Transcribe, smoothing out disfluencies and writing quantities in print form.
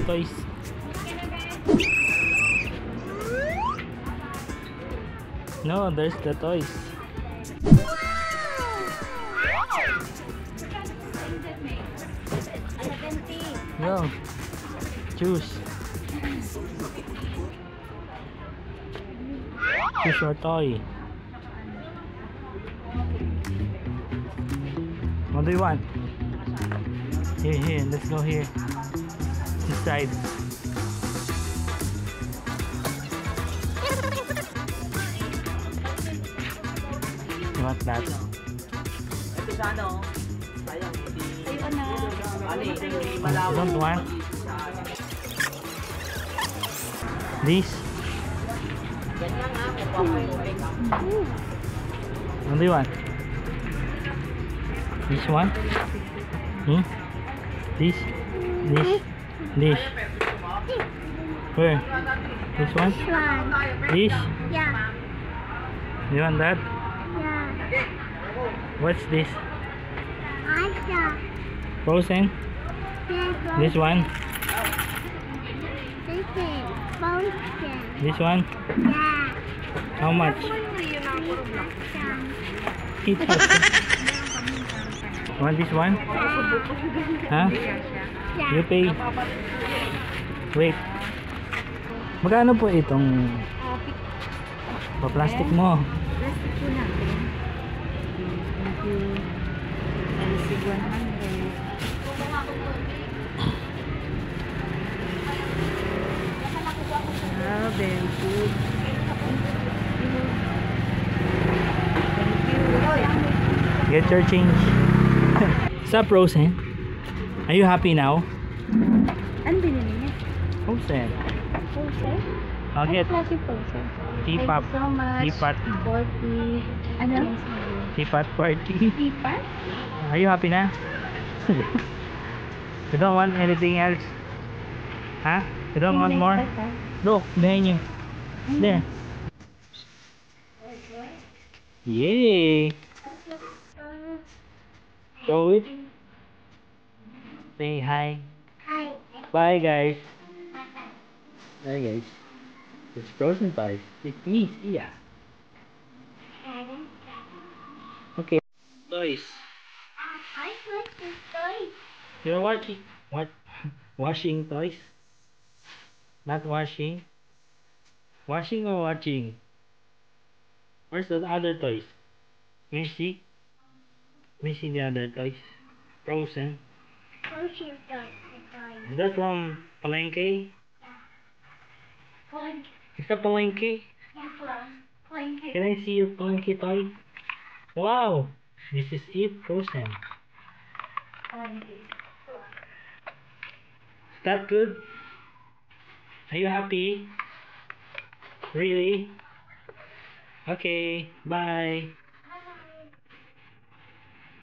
toys. No, there's the toys. Go. Choose. Choose your toy. What do you want? Here, let's go here. This side. You want that? Ito sa ano? Sayang, hindi. You don't want? This? Ganyan nga, pupapaluling. What do you want? This one? This? This? Where? This one? This? Yeah. You want that? Yeah. What's this? Aisha. Frozen? This one? This is Frozen. This one? Yeah. How much? Eat want this one? Huh? Yeah. You pay. Wait. Magkano po itong plastic mo? Plastic po natin. Thank you. LC 100. Ah, very good. Get your change. Stop, Frozen. Are you happy now? Ano binili niya? Frozen. Frozen? I'll get Klase Frozen. Teapot. Thank you so much. Teapot. 40. Ano? Teapot party. Teapot? Are you happy now? You don't want anything else? Huh? You don't want more? Look, behind you. There. Yay! Show it. Say hi. Hi. Bye, guys. Bye, guys. It's Frozen Toys. It's me, Sia. Okay. Toys. I like this toy. You're watching. What? Washing toys? Not washing? Washing or watching? Where's the other toys? Can you see? Can you see the other toys? Frozen. Frozen toy. Is that from Palenque? Frozen. Is that Palenque? Can I see your Palenque toy? Wow! This is it, Frozen. Is that good? Are you happy? Really? Okay, bye.